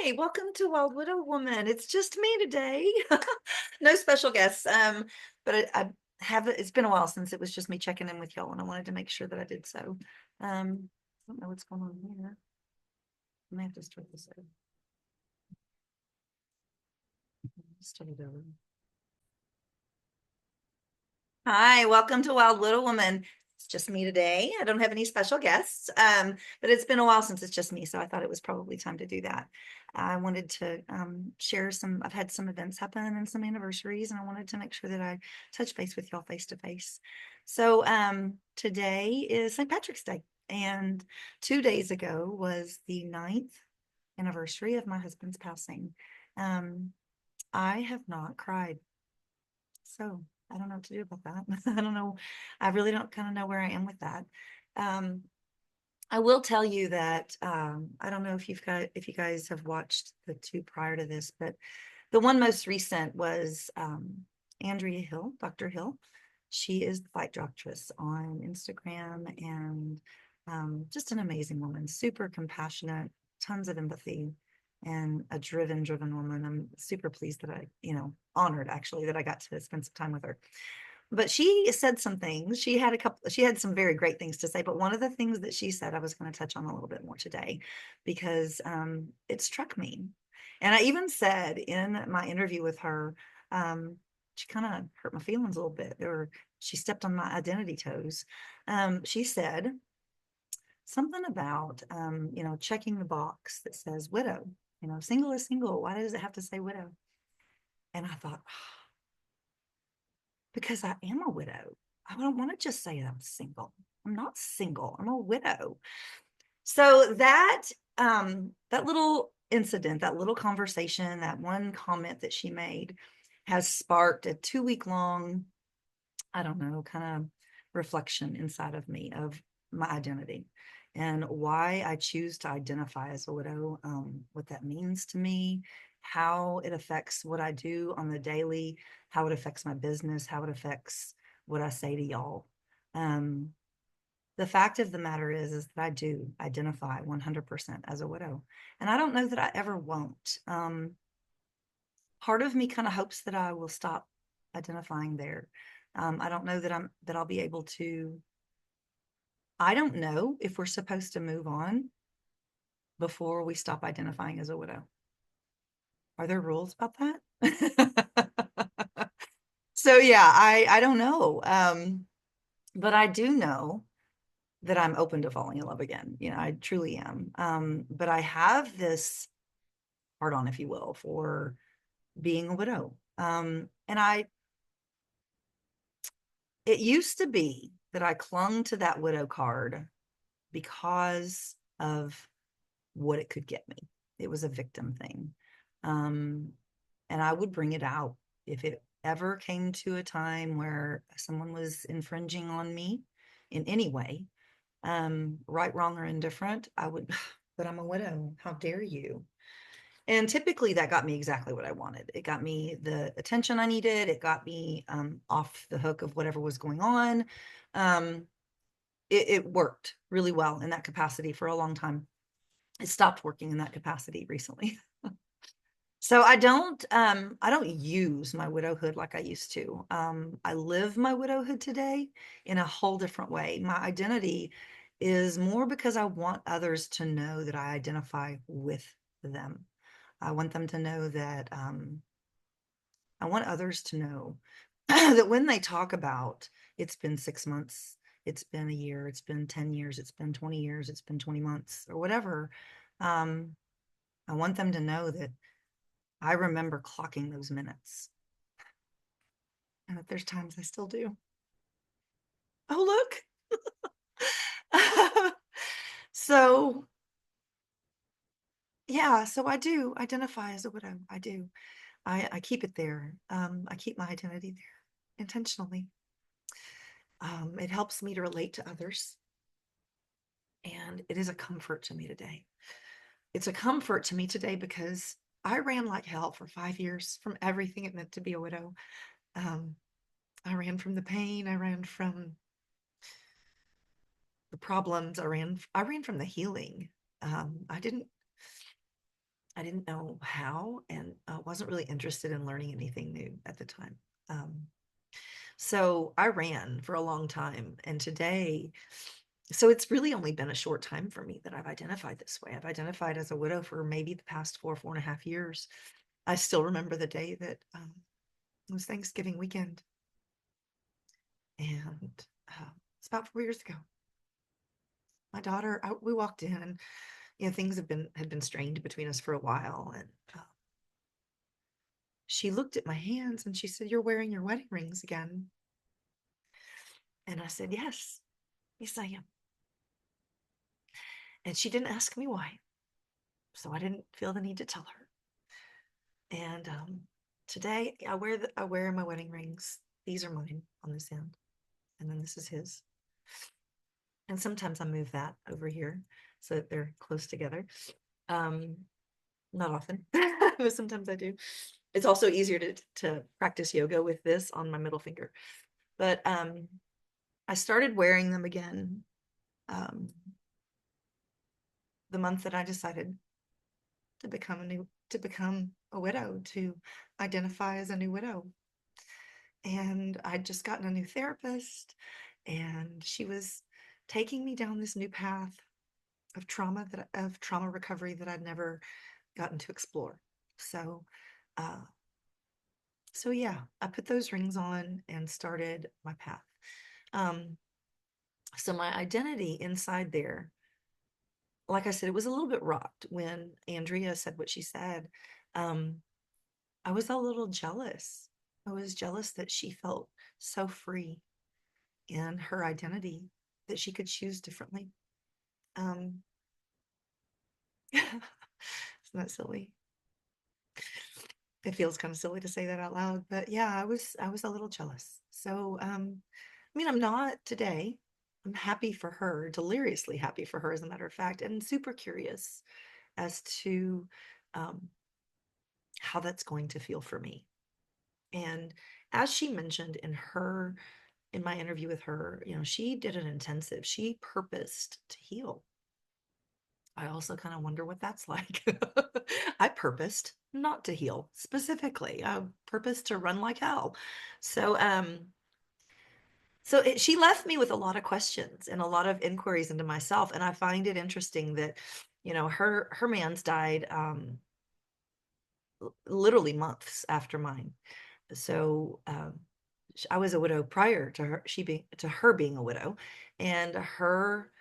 Hi, welcome to Wild Widow Woman. It's just me today. No special guests. But I have it's been a while since it was just me checking in with y'all, and I wanted to make sure that I did so. I don't know what's going on here. I may have to start this over. Start it over. Hi, welcome to Wild Little Woman. It's just me today. I don't have any special guests, but it's been a while since it's just me, so I thought it was probably time to do that. I wanted to share I've had some events happen and some anniversaries, and I wanted to make sure that I touch base with y'all face to face. So today is St. Patrick's Day, and 2 days ago was the 9th anniversary of my husband's passing. Um, I have not cried. So I don't know what to do about that. I don't know. I really don't kind of know where I am with that. Um, I will tell you that I don't know if you guys have watched the two prior to this, but the one most recent was Andrea Hill, Dr. Hill. She is the fight doctress on Instagram and just an amazing woman, super compassionate, tons of empathy, and a driven woman. I'm super pleased that honored actually that I got to spend some time with her. But she said some things. She had some very great things to say, but one of the things that she said I was going to touch on a little bit more today because it struck me. And I even said in my interview with her, she kind of hurt my feelings a little bit, or she stepped on my identity toes. She said something about, checking the box that says widow, single is single. Why does it have to say widow? And I thought, because I am a widow. I don't want to just say I'm single. I'm not single. I'm a widow. So that little incident, that little conversation, that one comment that she made has sparked a 2 week long, I don't know, kind of reflection inside of me of my identity and why I choose to identify as a widow, what that means to me, how it affects what I do on the daily, how it affects my business, how it affects what I say to y'all. The fact of the matter is that I do identify 100% as a widow, and I don't know that I ever won't. Part of me kind of hopes that I will stop identifying there. I don't know that I'll be able to. I don't know if we're supposed to move on before we stop identifying as a widow. Are there rules about that? So yeah, I don't know. But I do know that I'm open to falling in love again. I truly am. But I have this hard on, if you will, for being a widow. And it used to be that I clung to that widow card because of what it could get me. It was a victim thing. Um, and I would bring it out if it ever came to a time where someone was infringing on me in any way, right, wrong, or indifferent, I would, but I'm a widow. How dare you? And typically that got me exactly what I wanted. It got me the attention I needed. It got me off the hook of whatever was going on. Um, it worked really well in that capacity for a long time. It stopped working in that capacity recently. So I don't use my widowhood like I used to. I live my widowhood today in a whole different way. My identity is more because I want others to know that I identify with them. I want them to know that I want others to know that when they talk about it's been 6 months, it's been a year, it's been 10 years, it's been 20 years, it's been 20 months, or whatever, um, I want them to know that I remember clocking those minutes and that there's times I still do. Oh, look. So, yeah, so I do identify as a widow. I do. I keep it there. I keep my identity there intentionally. It helps me to relate to others. And it is a comfort to me today. It's a comfort to me today because I ran like hell for 5 years from everything it meant to be a widow. Um, I ran from the pain. I ran from the problems. I ran from the healing. I didn't I didn't know how, and wasn't really interested in learning anything new at the time. Um, so I ran for a long time. And today, so it's really only been a short time for me that I've identified this way. I've identified as a widow for maybe the past 4.5 years. I still remember the day that it was Thanksgiving weekend. And it's about 4 years ago. My daughter, we walked in, and things had been strained between us for a while, and she looked at my hands and she said, "You're wearing your wedding rings again." And I said, "Yes, yes, I am." And she didn't ask me why, so I didn't feel the need to tell her. And today, I wear my wedding rings. These are mine on this end, and then this is his. And sometimes I move that over here so that they're close together. Um, Not often, but sometimes I do. It's also easier to practice yoga with this on my middle finger. But I started wearing them again um, the month that I decided to become a widow, to identify as a new widow. And I'd just gotten a new therapist, and she was taking me down this new path of trauma recovery that I'd never gotten to explore. So uh, so yeah, I put those rings on and started my path. Um, so my identity inside there, like I said, it was a little bit rocked when Andrea said what she said. Um, I was a little jealous. I was jealous that she felt so free in her identity that she could choose differently. Um, isn't that silly? It feels kind of silly to say that out loud, but yeah, I was a little jealous. So I mean, I'm not today. I'm happy for her, deliriously happy for her, as a matter of fact, and super curious as to um, how that's going to feel for me. And as she mentioned in my interview with her, she did an intensive. She purposed to heal. I also kind of wonder what that's like. I purposed not to heal specifically. I purposed to run like hell. So, she left me with a lot of questions and a lot of inquiries into myself, and I find it interesting that, her man's died literally months after mine. So, I was a widow prior to her being a widow, and her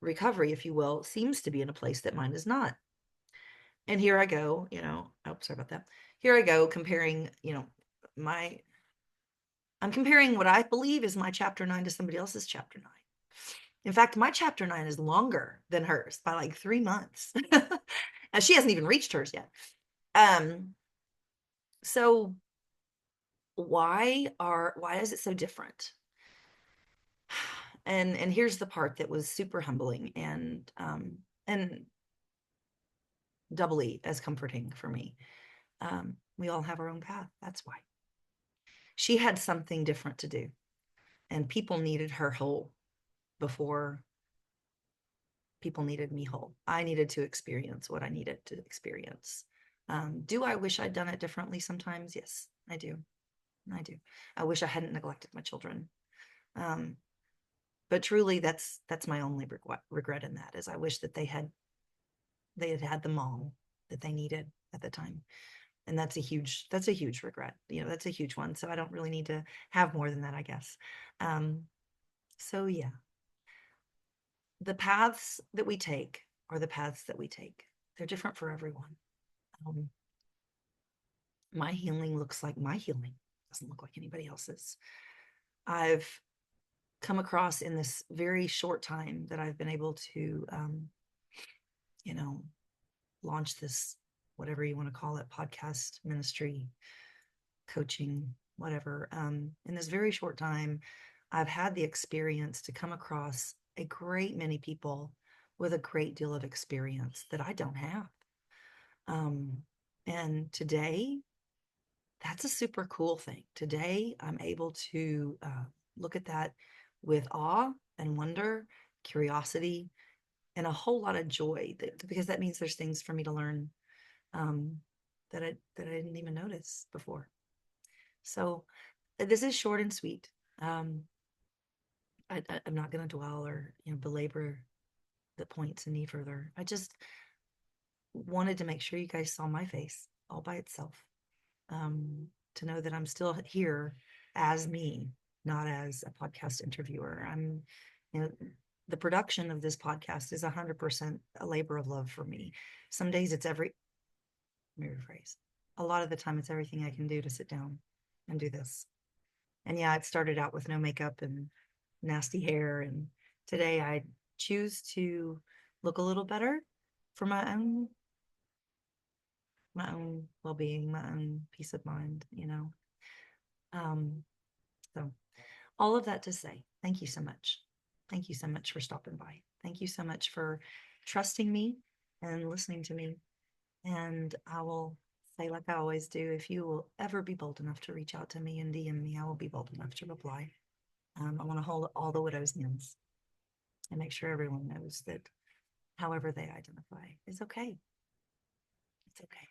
recovery, if you will, seems to be in a place that mine is not. And here I go, oh, sorry about that. Here I go comparing, my, I'm comparing what I believe is my chapter 9 to somebody else's chapter 9. In fact, my chapter 9 is longer than hers by like 3 months. And she hasn't even reached hers yet. Um, so why is it so different? And here's the part that was super humbling and doubly as comforting for me. We all have our own path. That's why. She had something different to do, and people needed her whole before people needed me whole. I needed to experience what I needed to experience. Do I wish I'd done it differently sometimes? Yes, I do. I do. I wish I hadn't neglected my children. Um, but truly, that's my only regret in that is I wish that they had the mom that they needed at the time. And that's a huge regret. That's a huge one. So I don't really need to have more than that, I guess. Um, so yeah, the paths that we take are the paths that we take. They're different for everyone. Um, my healing looks like my healing, doesn't look like anybody else's. I've come across in this very short time that I've been able to, you know, launch this, whatever you want to call it, podcast ministry, coaching, whatever. In this very short time, I've had the experience to come across a great many people with a great deal of experience that I don't have. Um, and today, that's a super cool thing. Today, I'm able to look at that with awe and wonder, curiosity, and a whole lot of joy because that means there's things for me to learn that I didn't even notice before. So this is short and sweet. I'm not going to dwell or belabor the points any further. I just wanted to make sure you guys saw my face all by itself, to know that I'm still here as me, not as a podcast interviewer. The production of this podcast is 100% a labor of love for me. Some days it's let me rephrase. A lot of the time it's everything I can do to sit down and do this. And yeah, it started out with no makeup and nasty hair. And today I choose to look a little better for my own well-being, my own peace of mind, so all of that to say, thank you so much. Thank you so much for stopping by. Thank you so much for trusting me and listening to me. And I will say, like I always do, if you will ever be bold enough to reach out to me and DM me, I will be bold enough to reply. I want to hold all the widow's hands and make sure everyone knows that however they identify is okay. It's okay.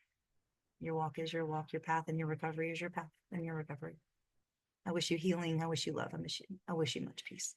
Your walk is your walk, your path and your recovery is your path and your recovery. I wish you healing. I wish you love. I wish you much peace.